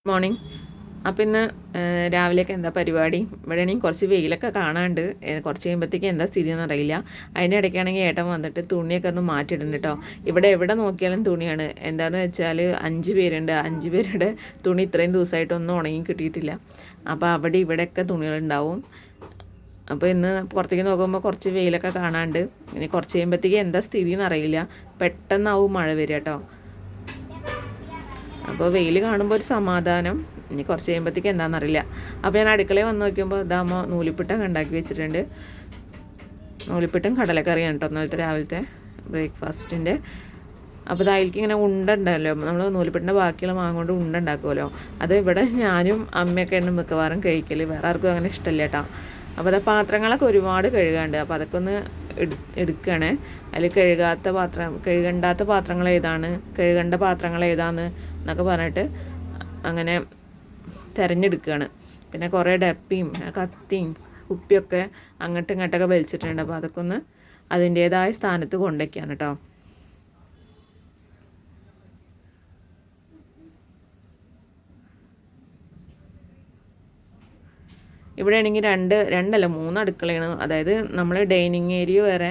Morning. അപ്പം ഇന്ന് രാവിലെയൊക്കെ എന്താ പരിപാടി? ഇവിടെ ആണെങ്കിൽ കുറച്ച് വെയിലൊക്കെ കാണാണ്ട്, കുറച്ച് കഴിയുമ്പോഴത്തേക്ക് എന്താ സ്ഥിതി എന്നറിയില്ല. അതിൻ്റെ ഇടയ്ക്കാണെങ്കിൽ ഏട്ടൻ വന്നിട്ട് തുണിയൊക്കെ ഒന്ന് മാറ്റിയിടുന്നുണ്ട് കേട്ടോ. എവിടെ നോക്കിയാലും തുണിയാണ്. എന്താണെന്ന് വെച്ചാൽ 5 പേരുണ്ട്. 5 പേരുടെ തുണി ഇത്രയും ദിവസമായിട്ടൊന്നും ഉണങ്ങി കിട്ടിയിട്ടില്ല. അപ്പോൾ അവിടെ ഇവിടെയൊക്കെ തുണികളുണ്ടാവും. അപ്പോൾ ഇന്ന് പുറത്തേക്ക് നോക്കുമ്പോൾ കുറച്ച് വെയിലൊക്കെ കാണാണ്ട്. ഇനി കുറച്ച് കഴിയുമ്പോഴത്തേക്ക് എന്താ സ്ഥിതി എന്നറിയില്ല. പെട്ടെന്നാവും മഴ വരിക കേട്ടോ. അപ്പോൾ വെയിൽ കാണുമ്പോൾ ഒരു സമാധാനം. ഇനി കുറച്ച് കഴിയുമ്പോഴത്തേക്ക് എന്താണെന്നറിയില്ല. അപ്പോൾ ഞാൻ അടുക്കളയിൽ വന്ന് നോക്കുമ്പോൾ ഇതാകുമ്പോൾ നൂലിപ്പിട്ടൊക്കെ ഉണ്ടാക്കി വെച്ചിട്ടുണ്ട്. നൂലിപ്പിട്ടും കടലക്കറിയാണ് കേട്ടോ ഇന്നലത്തെ രാവിലത്തെ ബ്രേക്ക്ഫാസ്റ്റിൻ്റെ. അപ്പോൾ അതിലേക്ക് ഇങ്ങനെ ഉണ്ടല്ലോ, നമ്മൾ നൂലിപ്പിട്ടിൻ്റെ ബാക്കിയുള്ള മാങ്ങ കൊണ്ട് ഉണ്ടാക്കുമല്ലോ. അത് ഇവിടെ ഞാനും അമ്മയൊക്കെ ഉണ്ട് മിക്കവാറും കഴിക്കൽ. വേറെ ആർക്കും അങ്ങനെ ഇഷ്ടമില്ല കേട്ടോ. അപ്പോൾ അത് പാത്രങ്ങളൊക്കെ ഒരുപാട് കഴുകാണ്ട്. അപ്പോൾ അതൊക്കെ ഒന്ന് എടുക്കുകയാണ്. അതിൽ കഴുകണ്ടാത്ത പാത്രങ്ങൾ ഏതാണ്, കഴുകേണ്ട പാത്രങ്ങൾ ഏതാണ് എന്നൊക്കെ പറഞ്ഞിട്ട് അങ്ങനെ തിരഞ്ഞെടുക്കുകയാണ്. പിന്നെ കുറേ ഡപ്പിയും കത്തിയും കുപ്പിയൊക്കെ അങ്ങോട്ടും ഇങ്ങോട്ടൊക്കെ വലിച്ചിട്ടുണ്ട്. അപ്പോൾ അതൊക്കെ ഒന്ന് അതിൻ്റേതായ സ്ഥാനത്ത് കൊണ്ടുവയ്ക്കുകയാണ് കേട്ടോ. ഇവിടെ ആണെങ്കിൽ രണ്ടല്ല 3 അടുക്കളയാണ്. അതായത് നമ്മൾ ഡൈനിങ് ഏരിയ വേറെ,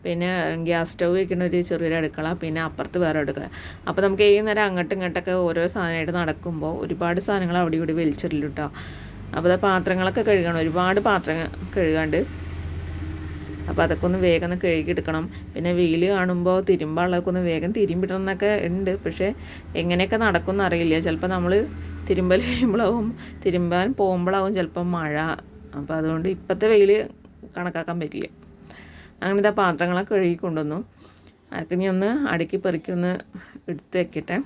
പിന്നെ ഗ്യാസ് സ്റ്റൗ വയ്ക്കുന്ന ഒരു ചെറിയൊരു അടുക്കള, പിന്നെ അപ്പുറത്ത് വേറെ അടുക്കള. അപ്പോൾ നമുക്ക് ഈ നേരം അങ്ങോട്ടും ഇങ്ങോട്ടൊക്കെ ഓരോ സാധനമായിട്ട് നടക്കുമ്പോൾ ഒരുപാട് സാധനങ്ങൾ അവിടെ ഇവിടെ വലിച്ചിട്ടില്ല കേട്ടോ. അപ്പോൾ അത് പാത്രങ്ങളൊക്കെ കഴുകണം, ഒരുപാട് പാത്രങ്ങൾ കഴുകാണ്ട്. അപ്പോൾ അതൊക്കെ ഒന്ന് വേഗം ഒന്ന് കഴുകിയെടുക്കണം. പിന്നെ വെയിൽ കാണുമ്പോൾ തിരുമ്പാളൊക്കെ ഒന്ന് വേഗം തിരുമ്പിടണം എന്നൊക്കെ ഉണ്ട്. പക്ഷേ എങ്ങനെയൊക്കെ നടക്കുമെന്ന് അറിയില്ല. ചിലപ്പോൾ നമ്മൾ തിരുമ്പൽ കഴിയുമ്പോഴാവും, തിരുമ്പാൻ പോകുമ്പോഴാവും ചിലപ്പോൾ മഴ. അപ്പോൾ അതുകൊണ്ട് ഇപ്പോഴത്തെ വെയിൽ കണക്കാക്കാൻ പറ്റില്ല. അങ്ങനെ ഇതാ പാത്രങ്ങളൊക്കെ കഴുകി കൊണ്ടുവന്നു. അതൊക്കെ ഇനി ഒന്ന് അടുക്കി പെറുക്കി ഒന്ന് എടുത്ത് വെക്കട്ടെ.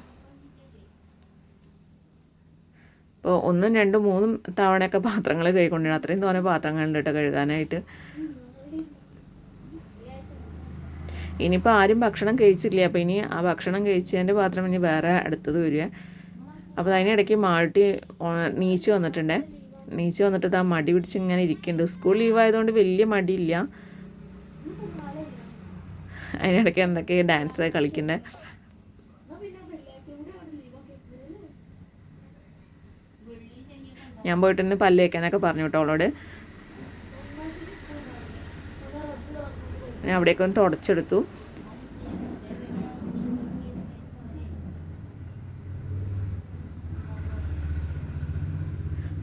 ഇപ്പോൾ 1, 2, 3 തവണയൊക്കെ പാത്രങ്ങൾ കഴുകിക്കൊണ്ടിരുന്നു. അത്രയും തോന്നെ പാത്രങ്ങളുണ്ട് കേട്ടോ കഴുകാനായിട്ട്. ഇനിയിപ്പോൾ ആരും ഭക്ഷണം കഴിച്ചില്ല. അപ്പോൾ ഇനി ആ ഭക്ഷണം കഴിച്ചതിൻ്റെ പാത്രം ഇനി വേറെ അടുത്തത് വരിക. അപ്പോൾ അതിനിടയ്ക്ക് മാൾട്ടി നീച്ച് വന്നിട്ടുണ്ട്. നീച്ച് വന്നിട്ട് ആ മടി പിടിച്ച് ഇങ്ങനെ ഇരിക്കുന്നുണ്ട്. സ്കൂൾ ലീവായതുകൊണ്ട് വലിയ മടിയില്ല. അതിനിടയ്ക്ക് എന്തൊക്കെ ഡാൻസ് കളിക്കണ്ടേ. ഞാൻ പോയിട്ടൊന്ന് പല്ല് വയ്ക്കാനൊക്കെ പറഞ്ഞു കേട്ടോ അവളോട്. ഞാൻ അവിടേക്ക് ഒന്ന് തുടച്ചെടുത്തു.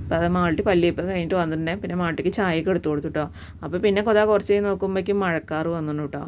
അപ്പോൾ അത് മാൾട്ടി പല്ലിയപ്പോൾ കഴിഞ്ഞിട്ട് വന്നിട്ടുണ്ടേ. പിന്നെ മാൾട്ടിക്ക് ചായയൊക്കെ എടുത്തു കൊടുത്തു കേട്ടോ. അപ്പോൾ പിന്നെ കുറച്ച് നോക്കുമ്പോഴേക്കും മഴക്കാറ് വന്നു കേട്ടോ.